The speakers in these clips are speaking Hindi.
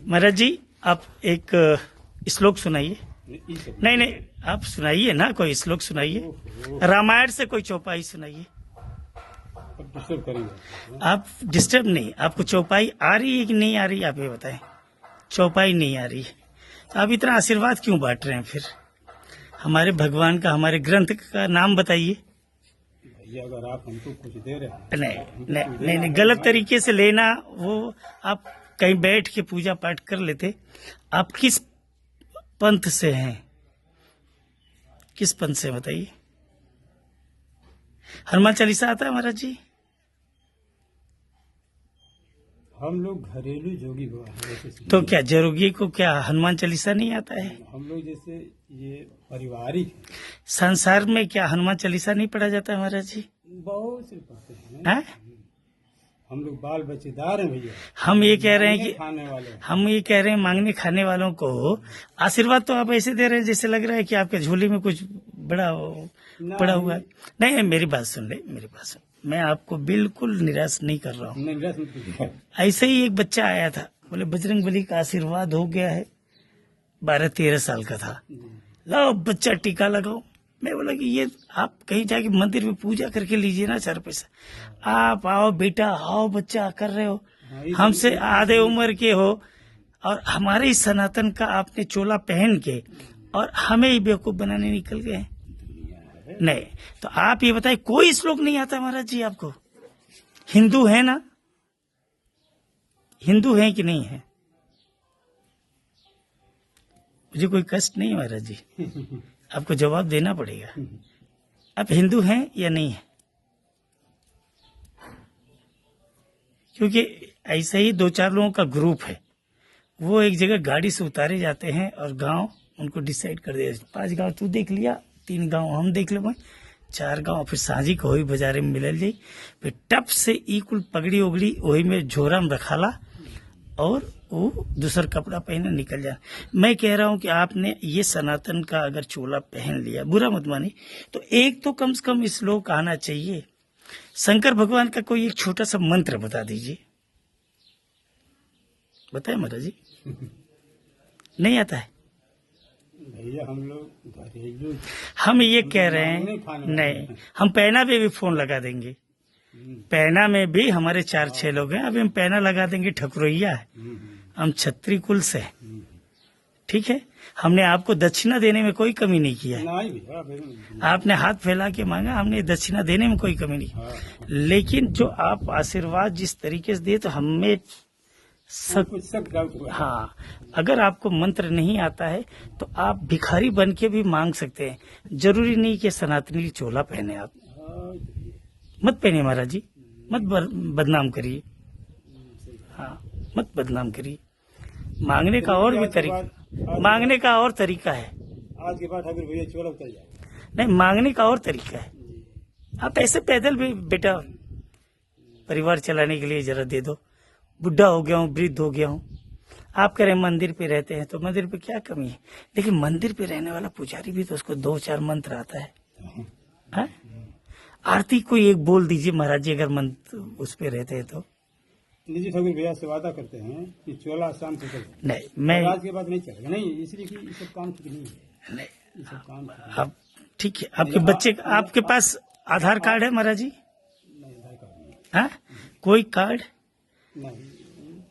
महाराज जी, आप एक श्लोक सुनाइए। नहीं नहीं, आप सुनाइए ना, कोई श्लोक सुनाइए। रामायण से कोई चौपाई सुनाइए। डिस्टर्ब करेंगे। आप डिस्टर्ब नहीं, आपको चौपाई आ रही है कि नहीं आ रही है, आप ये बताएं। चौपाई नहीं आ रही है तो आप इतना आशीर्वाद क्यों बांट रहे हैं फिर? हमारे भगवान का, हमारे ग्रंथ का नाम बताइए। भैया अगर आप हमको कुछ दे रहे हैं नहीं नहीं, गलत तरीके से लेना। वो आप कहीं बैठ के पूजा पाठ कर लेते। आप किस पंथ से हैं? किस पंथ से बताइए। हनुमान चालीसा आता है महाराज जी? हम लोग घरेलू जोगी बाबा हैं, जैसे तो क्या जोगी को क्या हनुमान चालीसा नहीं आता है? हम लोग जैसे ये पारिवारिक संसार में क्या हनुमान चालीसा नहीं पढ़ा जाता है महाराज जी? बहुत से पढ़ते हैं। हैं? हम लोग बाल बच्चेदार हैं भैया। हम ये कह रहे हैं कि खाने वाले हैं। हम ये कह रहे हैं मांगने खाने वालों को आशीर्वाद तो आप ऐसे दे रहे हैं जैसे लग रहा है कि आपके झोली में कुछ बड़ा पड़ा हुआ है। नहीं, मेरी बात सुन ले, मेरी बात सुन। मैं आपको बिल्कुल निराश नहीं कर रहा हूँ। नहीं, निराश मत कीजिए। ऐसे ही एक बच्चा आया था, बोले बजरंगबली का आशीर्वाद हो गया है। 12-13 साल का था। लाओ बच्चा टीका लगाओ। मैं बोला कि ये आप कहीं जाके मंदिर में पूजा करके लीजिए ना 4 पैसा। आप आओ बेटा, आओ बच्चा, कर रहे हो, हमसे आधे उम्र के हो और हमारे इस सनातन का आपने चोला पहन के और हमें ही बेवकूफ बनाने निकल गए हैं। नहीं तो आप ये बताइए, कोई श्लोक नहीं आता महाराज जी आपको? हिंदू है ना? हिंदू है कि नहीं है? मुझे कोई कष्ट नहीं है महाराज जी, आपको जवाब देना पड़ेगा। आप हिंदू हैं या नहीं है? क्योंकि ऐसे ही 2-4 लोगों का ग्रुप है, वो एक जगह गाड़ी से उतारे जाते हैं और गांव उनको डिसाइड कर दिया। 5 गांव तू देख लिया, 3 गांव हम देख ले, 4 गांव फिर साझी को वही बाजारे में मिलल जाई। फिर टप से कुल पगड़ी उगड़ी वही में झोरा में रखाला और वो दूसरा कपड़ा पहने निकल जाए। मैं कह रहा हूं कि आपने ये सनातन का अगर चोला पहन लिया, बुरा मत मानिए, तो एक तो कम से कम श्लोक आना चाहिए। शंकर भगवान का कोई एक छोटा सा मंत्र बता दीजिए। बताए महाराज जी? नहीं आता है भैया हम लोग घरेलू। हम ये कह रहे हैं, नहीं, हम पैना पे भी फोन लगा देंगे। पैना में भी हमारे 4-6 लोग हैं, अभी हम पैना लगा देंगे। ठकुरैया है, हम छत्री कुल से हैं, ठीक है। हमने आपको दक्षिणा देने में कोई कमी नहीं किया है। नहीं भैया, आपने हाथ फैला के मांगा, हमने दक्षिणा देने में कोई कमी नहीं। लेकिन जो आप आशीर्वाद जिस तरीके से दिए, तो हमें सब डाउट हुआ। हाँ, अगर आपको मंत्र नहीं आता है तो आप भिखारी बन के भी मांग सकते हैं। जरूरी नहीं कि सनातनी चोला पहने। आप मत पहनिए महाराज जी, मत बदनाम करिए। हाँ, मत बदनाम करिए। मांगने का और भी तरीका, मांगने का और तरीका है। आज के बाद अगर भैया चोला उतर जाए, नहीं, मांगने का और तरीका है। आप ऐसे पैदल भी बेटा परिवार चलाने के लिए जरा दे दो। बुढ़ा हो गया हूँ, वृद्ध हो गया हूँ। आप कह रहे हैं मंदिर पे रहते हैं, तो मंदिर पे क्या कमी है? लेकिन मंदिर पे रहने वाला पुजारी भी तो उसको 2-4 मंत्र आता है, है? आरती कोई एक बोल दीजिए महाराज जी, अगर मंत्र उस पे रहते हैं तो। निजी ठाकुर भैया से वादा करते हैं कि चोला शाम को चल। नहीं, मैं आज के बाद नहीं चलेगा। नहीं, इसलिए कि ये सब काम ठीक नहीं है। नहीं, ये सब काम आप ठीक है। आपके बच्चे, आपके पास आधार कार्ड है महाराज जी? नहीं, आधार कार्ड नहीं। हाँ, कोई कार्ड नहीं,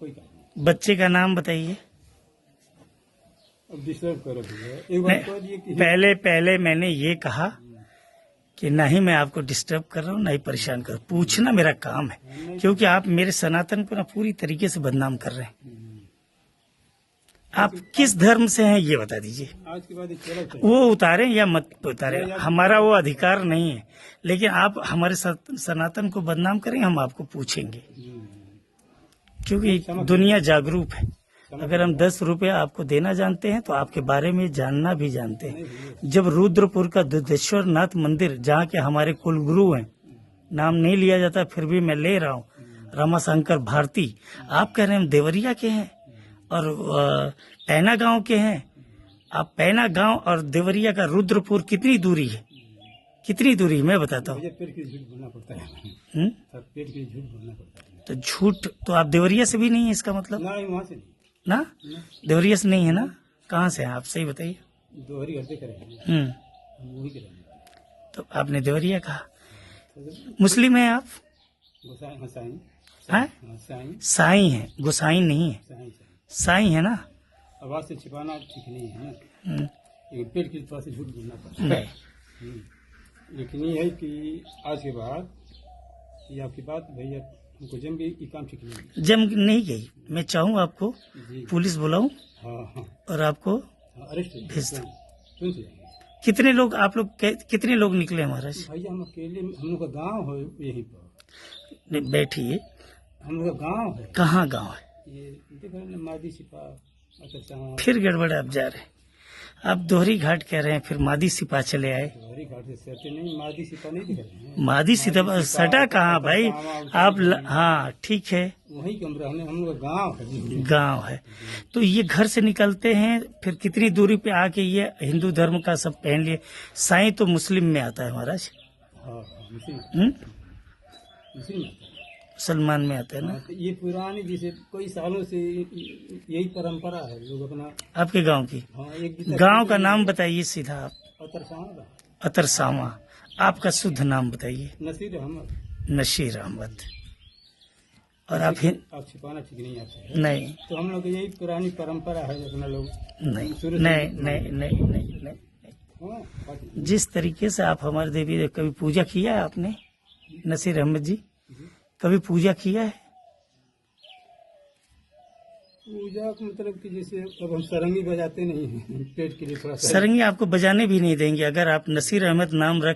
कोई काम नहीं। बच्चे का नाम बताइए। अब डिस्टर्ब करो भैया, एक बार तो ये कि पहले मैंने ये कहा कि नहीं मैं आपको डिस्टर्ब कर रहा हूँ, नहीं परेशान कर, पूछना मेरा काम है। क्योंकि आप मेरे सनातन को ना पूरी तरीके से बदनाम कर रहे हैं। आप किस धर्म से हैं ये बता दीजिए। आज के बाद ये चोला उतर वो उतारे या मत उतारे, हमारा वो अधिकार नहीं है। लेकिन आप हमारे सनातन को बदनाम करें, हम आपको पूछेंगे। क्योंकि दुनिया जागरूक है। अगर हम 10 रुपया आपको देना जानते हैं तो आपके बारे में जानना भी जानते हैं। जब रुद्रपुर का दुधेश्वर नाथ मंदिर, जहाँ के हमारे कुल गुरु हैं, नाम नहीं लिया जाता फिर भी मैं ले रहा हूँ, रमाशंकर भारती, आप कह रहे हैं हम देवरिया के हैं और पैना गांव के हैं। आप पैना गांव और देवरिया का रुद्रपुर कितनी दूरी है? कितनी दूरी मैं बताता हूँ। पेट के झूठ बोलना पड़ता है। पेट के झूठ बोलना पड़ता है। तो झूठ तो आप देवरिया से भी नहीं है, इसका मतलब? नहीं, वहाँ से नहीं। ना? देवरिया से नहीं है ना? कहाँ से हैं आप, सही बताइए। दोहरी करते करेंगे, हम्म। हम वही करेंगे। तो आपने देवरिया कहा। मुस्लिम हैं आप? गोसाई, हाँ, साईं, हैं? हाँ, साईं, साईं हैं, गोसाई नहीं है। साईं। साईं है ना? आवाज से छिपाना ठीक नहीं है ना, हम्म, ये पेट की थोड़ा सा झूठ बोलना पड़ता है। नहीं। लेकिन ये है कि आज के बाद ये आपकी बात भैया हमको जम भी ये काम ठीक नहीं है। जम नहीं गई। मैं चाहूँ आपको जी, पुलिस बुलाऊं हाँ, हाँ, और आपको हाँ, अरेस्ट भेज दो। सुन जाएंगे कितने लोग आप लोग कितने लोग निकले महाराज? भैया। हम अकेले, हम लोग का गांव है यहीं पर, नहीं, बैठिए। हम लोग का गांव है कहाँ गांव है? ये, देखो ना, मादी सिपा, अच्छा, फिर गड़बड़ आप जा रहे हैं। आप दोहरी घाट कह रहे हैं, फिर मादी सिपा चले आए। हरी घाट से सटे नहीं, मादी सिपा नहीं दिख रहे हैं। मादी सिपा सटा कहाँ भाई? आप हाँ ठीक है, वही कमरा हम लोग का गांव है। गांव है। तो ये घर से निकलते हैं, फिर कितनी दूरी पे आके ये हिंदू धर्म का सब पहन लिए। साईं तो मुस्लिम में आता है महाराज। हाँ, हाँ, मुस्लिम हम्म? मुस्लिम आता है। मुसलमान में आता है ना? हाँ, तो ये पुरानी जैसे कई सालों से यही परंपरा है, लोग अपना, आपके गांव की? हाँ, एक दूसरे गांव का नाम बताइए सीधा आप। अतरसावा का अतरसावा। आपका शुद्ध नाम बताइए। नसीर अहमद। नशीर अहमद। और आप आप छिपाना ठीक नहीं आपसे। नहीं तो हम लोग यही पुरानी परंपरा है अपना लोग। नहीं शुरू से- नहीं नहीं नहीं नहीं नहीं। हाँ, बाकी- जिस तरीके से आप हमारे देवी कभी पूजा किया है आपने नसीर अहमद जी? कभी पूजा किया है? पूजा का मतलब कि जैसे अब हम सरंगी बजाते नहीं हैं, पेट के लिए थोड़ा सा। सरंगी आपको बजाने भी नहीं देंगे अगर आप नसीर अहमद नाम रख